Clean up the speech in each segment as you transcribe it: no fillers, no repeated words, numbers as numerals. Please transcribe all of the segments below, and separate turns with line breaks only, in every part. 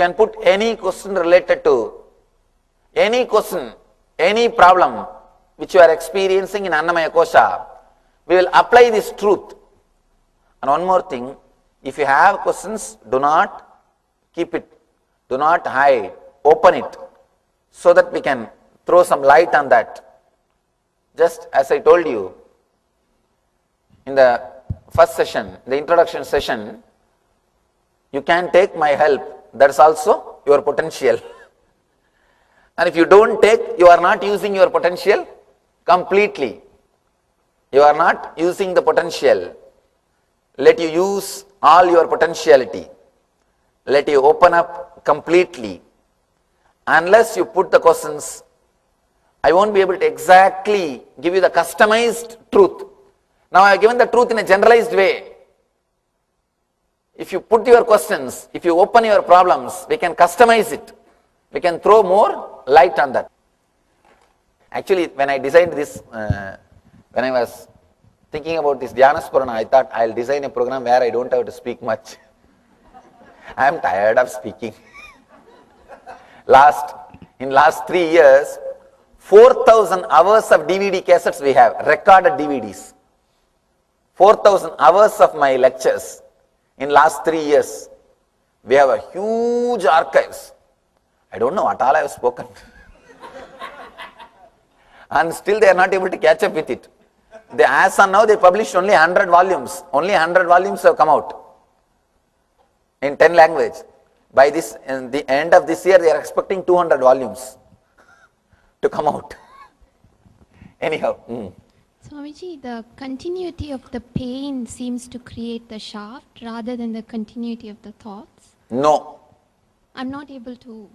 can put any question related to any question, any problem which you are experiencing in Annamaya Kosha. We will apply this truth. And one more thing, if you have questions, do not keep it, do not hide, open it, so that we can throw some light on that. Just as I told you in the first session, the introduction session, you can take my help, that is also your potential. And if you don't take, you are not using your potential completely. You are not using the potential. Let you use all your potentiality. Let you open up completely. Unless you put the questions, I won't be able to exactly give you the customized truth. Now I have given the truth in a generalized way. If you put your questions, if you open your problems, we can customize it. We can throw more light on that. Actually, when I designed this, when I was thinking about this Dhyanasparana, I thought I'll design a program where I don't have to speak much. I am tired of speaking. In last 3 years, 4,000 hours of DVD cassettes we have, recorded DVDs. 4,000 hours of my lectures in last 3 years. We have a huge archives. I don't know what all I have spoken. And still they are not able to catch up with it. As on now, they published only 100 volumes. Only 100 volumes have come out in 10 languages. By this, in the end of this year, they are expecting 200 volumes to come out. Anyhow.
Swamiji, the continuity of the pain seems to create the shaft rather than the continuity of the thoughts.
No.
I'm not able to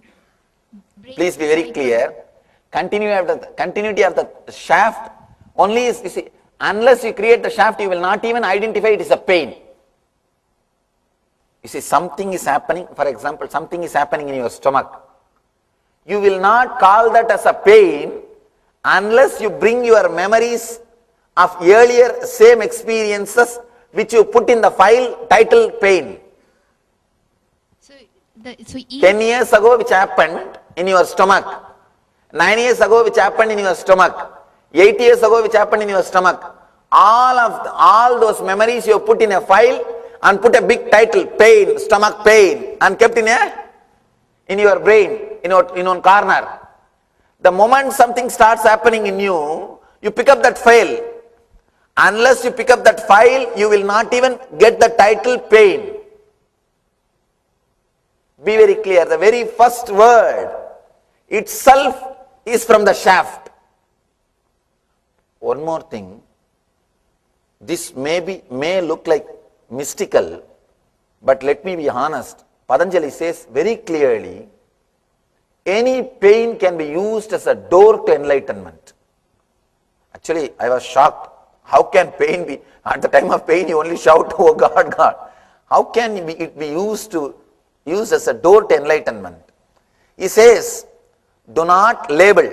break.
Please be very clear. Continuity of the shaft only is, you see, unless you create the shaft, you will not even identify it as a pain. You see, something is happening, for example, something is happening in your stomach. You will not call that as a pain unless you bring your memories of earlier same experiences which you put in the file titled pain. 10 years ago which happened in your stomach, 9 years ago which happened in your stomach, 8 years ago which happened in your stomach, all those memories you put in a file and put a big title, pain, stomach pain, and kept in your brain, in one corner. The moment something starts happening in you, you pick up that file. Unless you pick up that file, you will not even get the title pain. Be very clear, the very first word itself is from the shaft. One more thing, this may look like mystical, but let me be honest. Patanjali says very clearly, any pain can be used as a door to enlightenment. Actually, I was shocked. How can pain be, at the time of pain you only shout, oh God, God. How can it be used as a door to enlightenment? He says, do not label.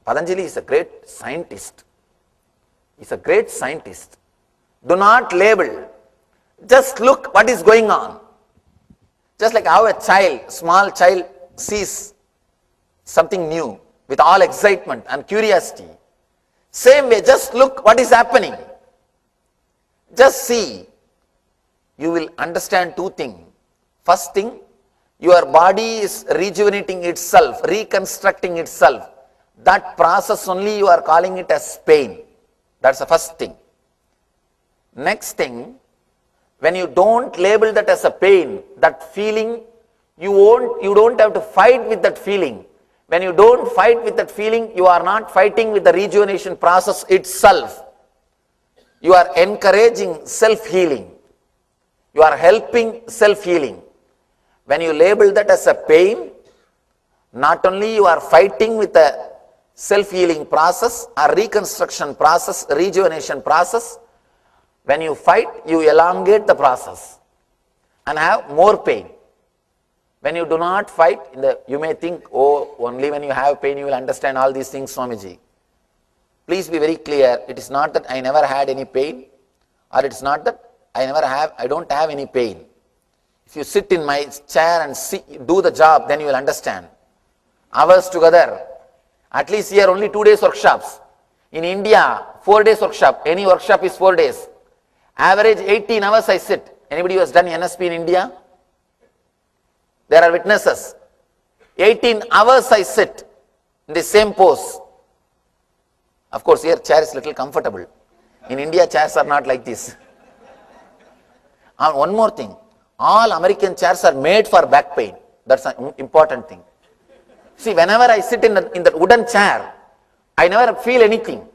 Patanjali is a great scientist. He's a great scientist. Do not label. Just look what is going on. Just like how a small child sees something new with all excitement and curiosity. Same way, just look what is happening. Just see. You will understand two things. First thing, your body is rejuvenating itself, reconstructing itself. That process only you are calling it as pain. That's the first thing. Next thing, when you don't label that as a pain, that feeling, you don't have to fight with that feeling. When you don't fight with that feeling, you are not fighting with the rejuvenation process itself. You are encouraging self-healing. You are helping self-healing. When you label that as a pain, not only you are fighting with the self-healing process or reconstruction process, rejuvenation process, when you fight, you elongate the process and have more pain. When you do not fight, you may think, oh, only when you have pain you will understand all these things, Swamiji. Please be very clear, it is not that I never had any pain, or it is not that I don't have any pain. If you sit in my chair and do the job, then you will understand. Hours together. At least here only 2 days workshops. In India, 4 days workshop. Any workshop is 4 days. Average 18 hours I sit. Anybody who has done NSP in India? There are witnesses. 18 hours I sit in the same pose. Of course, here chair is little comfortable. In India, chairs are not like this. And one more thing. All American chairs are made for back pain. That's an important thing. See, whenever I sit in the wooden chair, I never feel anything.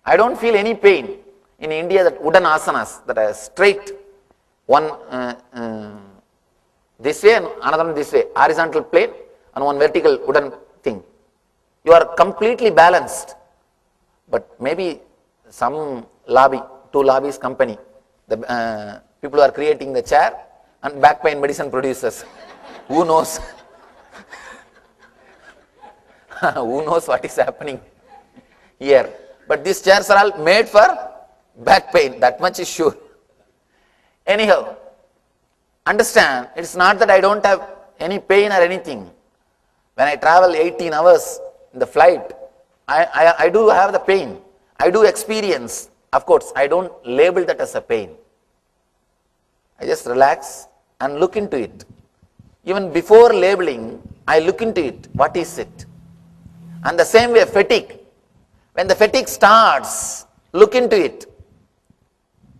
I don't feel any pain. In India, that wooden asanas that are straight, one this way and another one this way, horizontal plane and one vertical wooden thing. You are completely balanced. But maybe some lobby, 2 lobbies company, the people who are creating the chair and back pain medicine producers. Who knows? Who knows what is happening here? But these chairs are all made for back pain, that much is sure. Anyhow, understand, it's not that I don't have any pain or anything. When I travel 18 hours in the flight, I do have the pain. I do experience. Of course, I don't label that as a pain. I just relax and look into it. Even before labeling, I look into it. What is it? And the same way, fatigue. When the fatigue starts, look into it.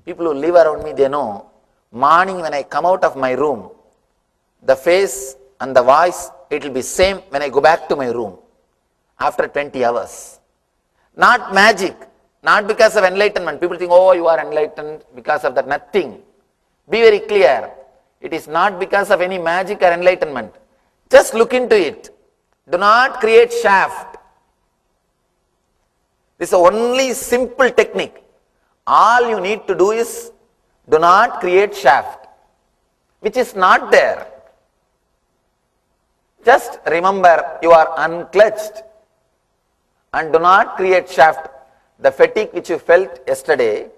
People who live around me, they know, morning when I come out of my room, the face and the voice, it will be same when I go back to my room after 20 hours. Not magic, not because of enlightenment. People think, oh, you are enlightened because of that. Nothing. Be very clear. It is not because of any magic or enlightenment. Just look into it. Do not create shaft. This is the only simple technique. All you need to do is do not create shaft, which is not there. Just remember you are unclutched and do not create shaft. The fatigue which you felt yesterday,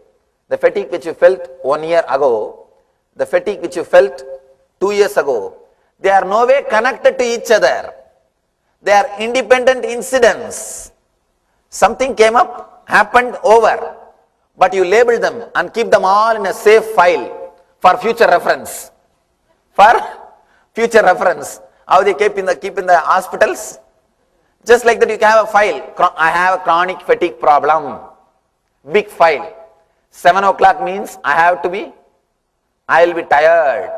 the fatigue which you felt 1 year ago, the fatigue which you felt 2 years ago, they are no way connected to each other. They are independent incidents. Something came up, happened, over. But you label them and keep them all in a safe file for future reference. For future reference. How they keep in the hospitals? Just like that you can have a file. I have a chronic fatigue problem. Big file. 7 o'clock means I will be tired.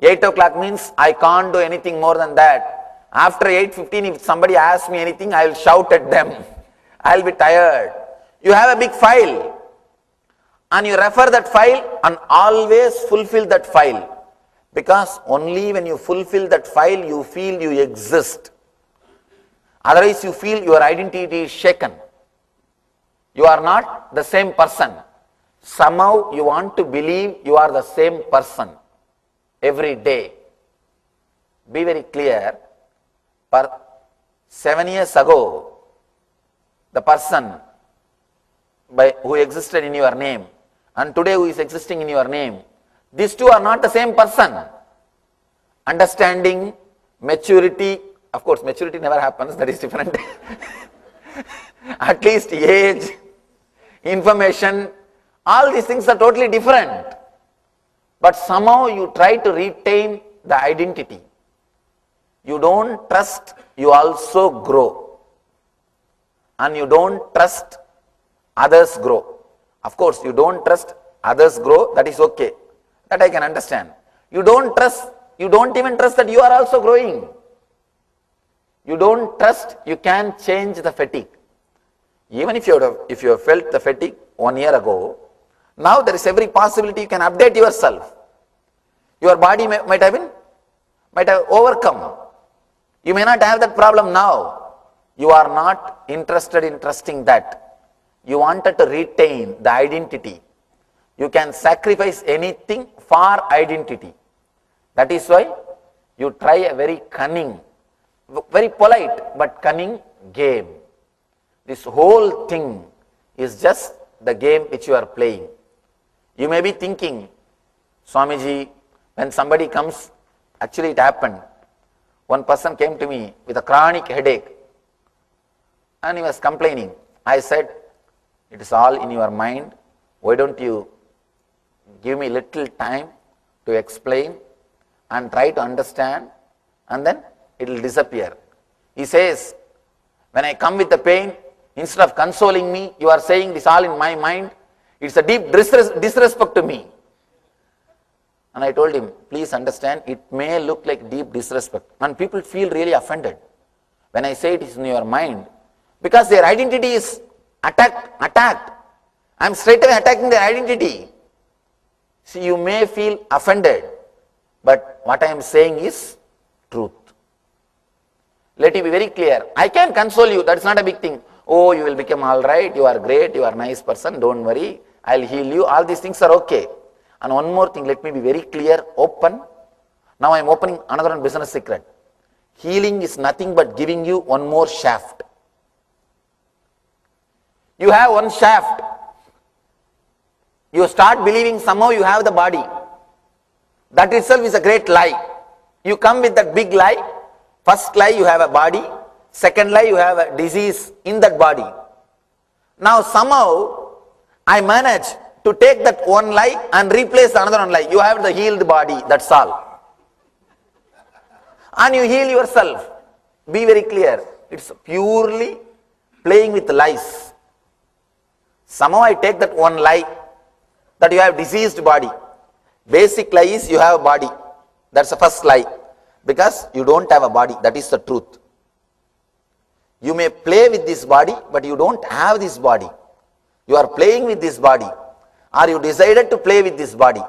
8 o'clock means I can't do anything more than that. After 8:15, if somebody asks me anything, I will shout at them. I will be tired. You have a big file. And you refer that file and always fulfill that file. Because only when you fulfill that file, you feel you exist. Otherwise, you feel your identity is shaken. You are not the same person. Somehow you want to believe you are the same person every day. Be very clear. For 7 years ago, the person who existed in your name and today who is existing in your name, these two are not the same person. Understanding, maturity, of course maturity never happens, that is different. At least age, information, all these things are totally different. But somehow you try to retain the identity. You don't trust, you also grow. And you don't trust, others grow. Of course, you don't trust, others grow, that is okay. That I can understand. You don't trust, you don't even trust that you are also growing. You don't trust, you can change the fatigue. Even if you have felt the fatigue 1 year ago, now there is every possibility you can update yourself. Your body might have overcome. You may not have that problem now. You are not interested in trusting that. You wanted to retain the identity. You can sacrifice anything for identity. That is why you try a very cunning, very polite but cunning game. This whole thing is just the game which you are playing. You may be thinking, Swamiji, When somebody comes, actually it happened. One person came to me with a chronic headache and he was complaining. I said, it is all in your mind. Why don't you give me little time to explain and try to understand, and then it will disappear. He says, when I come with the pain, instead of consoling me, you are saying this all in my mind. It's a deep disrespect to me. And I told him, please understand, it may look like deep disrespect. And people feel really offended when I say it is in your mind, because their identity is attacked. I am straight away attacking their identity. See, you may feel offended, but what I am saying is truth. Let it be very clear. I can console you, that's not a big thing. Oh, you will become all right, you are great, you are a nice person, don't worry, I will heal you, all these things are okay. And one more thing, let me be very clear, open. Now I am opening another one business secret. Healing is nothing but giving you one more shaft. You have one shaft. You start believing somehow you have the body. That itself is a great lie. You come with that big lie. First lie, you have a body. Second lie, you have a disease in that body. Now somehow I manage to take that one lie and replace another one lie. You have the healed body, that's all. And you heal yourself. Be very clear. It's purely playing with lies. Somehow I take that one lie that you have diseased body. Basic lie is you have a body. That's the first lie. Because you don't have a body. That is the truth. You may play with this body, but you don't have this body. You are playing with this body. Or you decided to play with this body.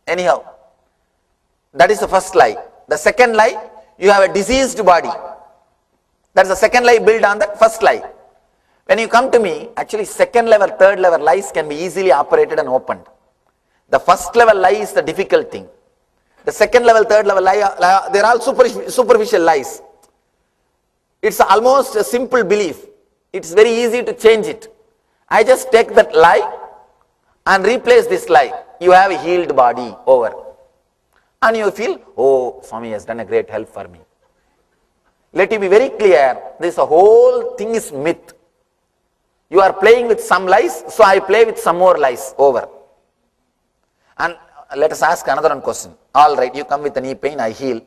Anyhow, that is the first lie. The second lie, you have a diseased body. That's the second lie built on that first lie. When you come to me, actually second level, third level lies can be easily operated and opened. The first level lie is the difficult thing. The second level, third level lie, they are all superficial lies. It's almost a simple belief. It's very easy to change it. I just take that lie and replace this lie. You have a healed body, over. And you feel, oh, Swami has done a great help for me. Let it be very clear, this whole thing is myth. You are playing with some lies, so I play with some more lies, over. And let us ask another one question. All right, you come with a knee pain, I heal.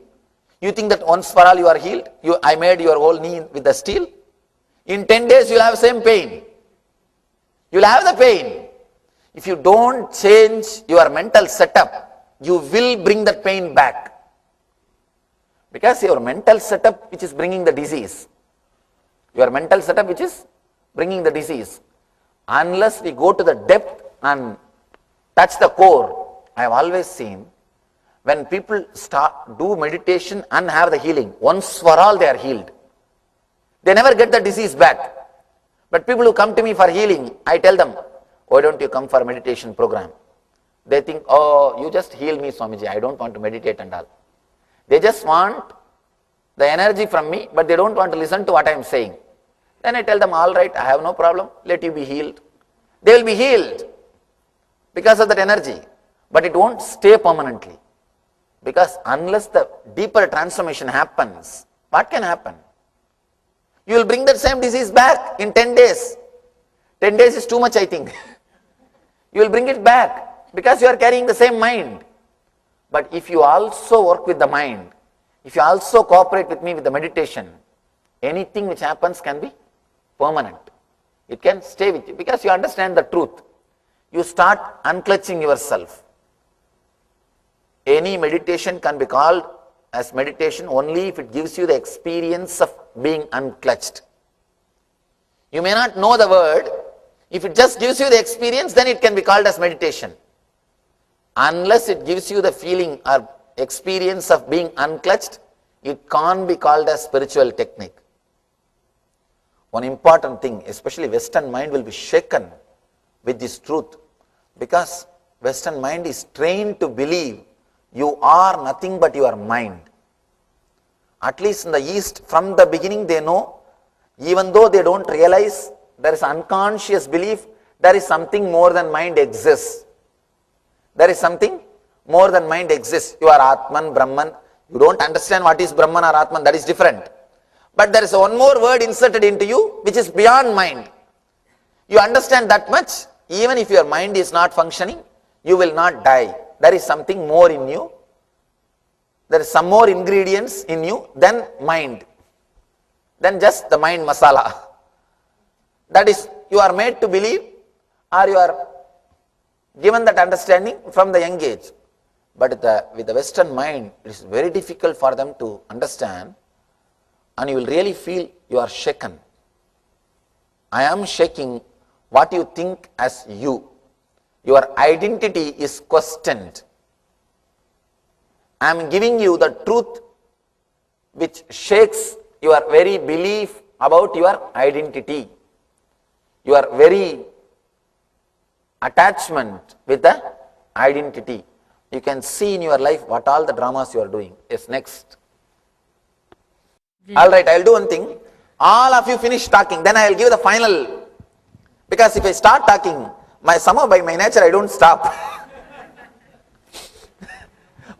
You think that once for all you are healed? I made your whole knee with the steel? In 10 days you will have same pain. You will have the pain. If you don't change your mental setup, you will bring that pain back. Because your mental setup which is bringing the disease. Your mental setup which is bringing the disease. Unless we go to the depth and touch the core, I have always seen when people do meditation and have the healing, once for all they are healed. They never get the disease back. But people who come to me for healing, I tell them, why don't you come for a meditation program? They think, oh, you just heal me, Swamiji, I don't want to meditate and all. They just want the energy from me, but they don't want to listen to what I am saying. Then I tell them, all right, I have no problem, let you be healed. They will be healed because of that energy, but it won't stay permanently. Because unless the deeper transformation happens, what can happen? You will bring that same disease back in 10 days. 10 days is too much, I think. You will bring it back because you are carrying the same mind. But if you also work with the mind, if you also cooperate with me with the meditation, anything which happens can be permanent. It can stay with you because you understand the truth. You start unclutching yourself. Any meditation can be called as meditation only if it gives you the experience of being unclutched. You may not know the word. If it just gives you the experience, then it can be called as meditation. Unless it gives you the feeling or experience of being unclutched, it can't be called as spiritual technique. One important thing, especially Western mind will be shaken with this truth, because Western mind is trained to believe you are nothing but your mind. At least in the East, from the beginning they know, even though they don't realize, there is unconscious belief, there is something more than mind exists. There is something more than mind exists. You are Atman, Brahman. You don't understand what is Brahman or Atman, that is different. But there is one more word inserted into you which is beyond mind. You understand that much, even if your mind is not functioning, you will not die. There is something more in you. There is some more ingredients in you than mind, than just the mind masala. That is, you are made to believe, or you are given that understanding from the young age. But with the Western mind, it is very difficult for them to understand, and you will really feel you are shaken. I am shaking what you think as you. Your identity is questioned. I am giving you the truth which shakes your very belief about your identity, your very attachment with the identity. You can see in your life what all the dramas you are doing. Yes, next. All right, I will do one thing. All of you finish talking, then I will give the final. Because if I start talking, somehow by my nature I don't stop.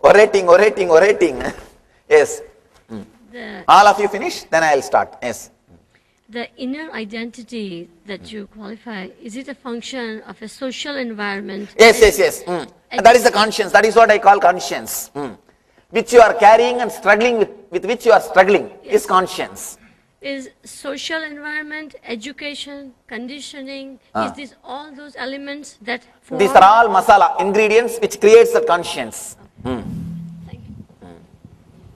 orating. Yes. All of you finish, then I will start. Yes.
The inner identity that you qualify, is it a function of a social environment?
Yes. That is the conscience. That is what I call conscience. Which you are carrying and struggling with which you are struggling is conscience.
Is social environment, education, conditioning, is this all those elements that form?
These are all masala, ingredients which creates the conscience.
Thank you.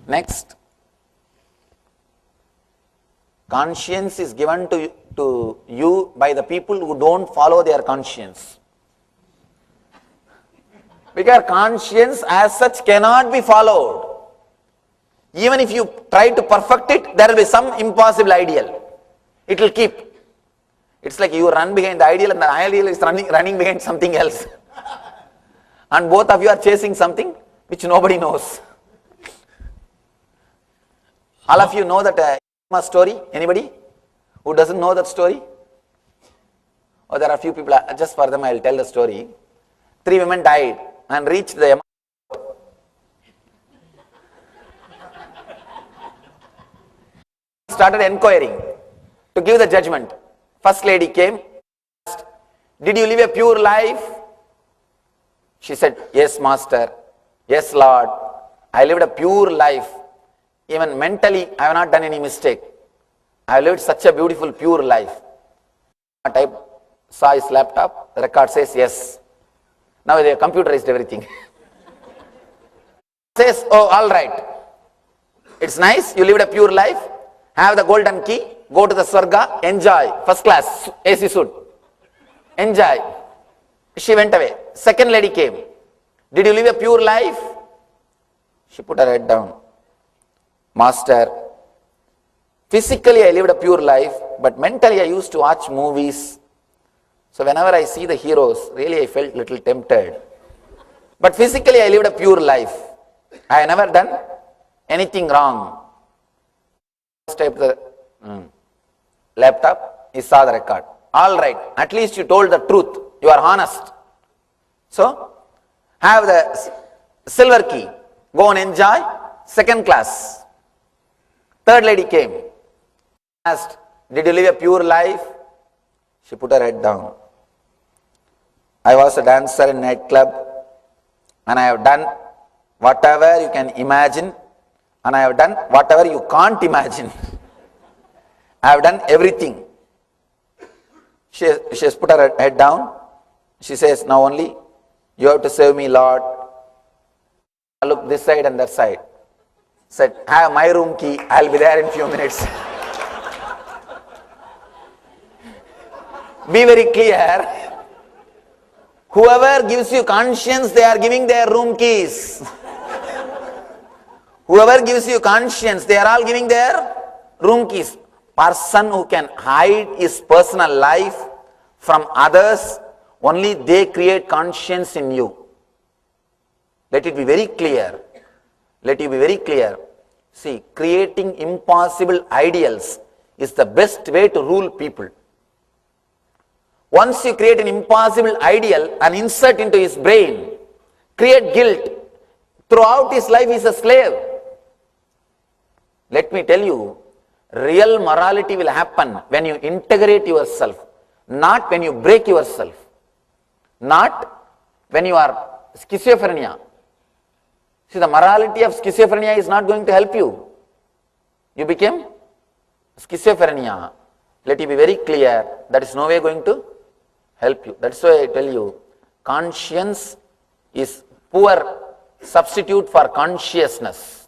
Next. Conscience is given to you by the people who don't follow their conscience. Because conscience as such cannot be followed. Even if you try to perfect it, there will be some impossible ideal. It will keep. It's like you run behind the ideal and the ideal is running behind something else. And both of you are chasing something which nobody knows. All of you know that story? Anybody who doesn't know that story? Or there are few people, just for them I will tell the story. 3 women died and reached the started inquiring to give the judgment. First lady came, asked, did you live a pure life? She said, yes, master. Yes, Lord. I lived a pure life. Even mentally, I have not done any mistake. I lived such a beautiful, pure life. I saw his laptop, the record says yes. Now they have computerized everything. Says, oh, all right. It's nice, you lived a pure life. Have the golden key, go to the Swarga, enjoy, first class, AC suit. Enjoy. She went away. Second lady came. Did you live a pure life? She put her head down. Master, physically I lived a pure life, but mentally I used to watch movies. So whenever I see the heroes, really I felt little tempted. But physically I lived a pure life. I have never done anything wrong. Type the laptop, he saw the record. All right, at least you told the truth. You are honest. So, have the silver key. Go and enjoy second class. Third lady came. Asked, did you live a pure life? She put her head down. I was a dancer in nightclub and I have done whatever you can imagine and I have done whatever you can't imagine. I have done everything. She has put her head down. She says, now only you have to save me, Lord. I look this side and that side. Said, have my room key, I'll be there in few minutes. Be very clear. Whoever gives you conscience, they are giving their room keys. Whoever gives you conscience, they are all giving their room keys. Person who can hide his personal life from others, only they create conscience in you. Let it be very clear. Let it be very clear. See, creating impossible ideals is the best way to rule people. Once you create an impossible ideal and insert into his brain, create guilt, Throughout his life, he is a slave. Let me tell you, real morality will happen when you integrate yourself, not when you break yourself, not when you are schizophrenia. See, the morality of schizophrenia is not going to help you. You became schizophrenia. Let it be very clear, that is no way going to help you. That's why I tell you, conscience is poor substitute for consciousness.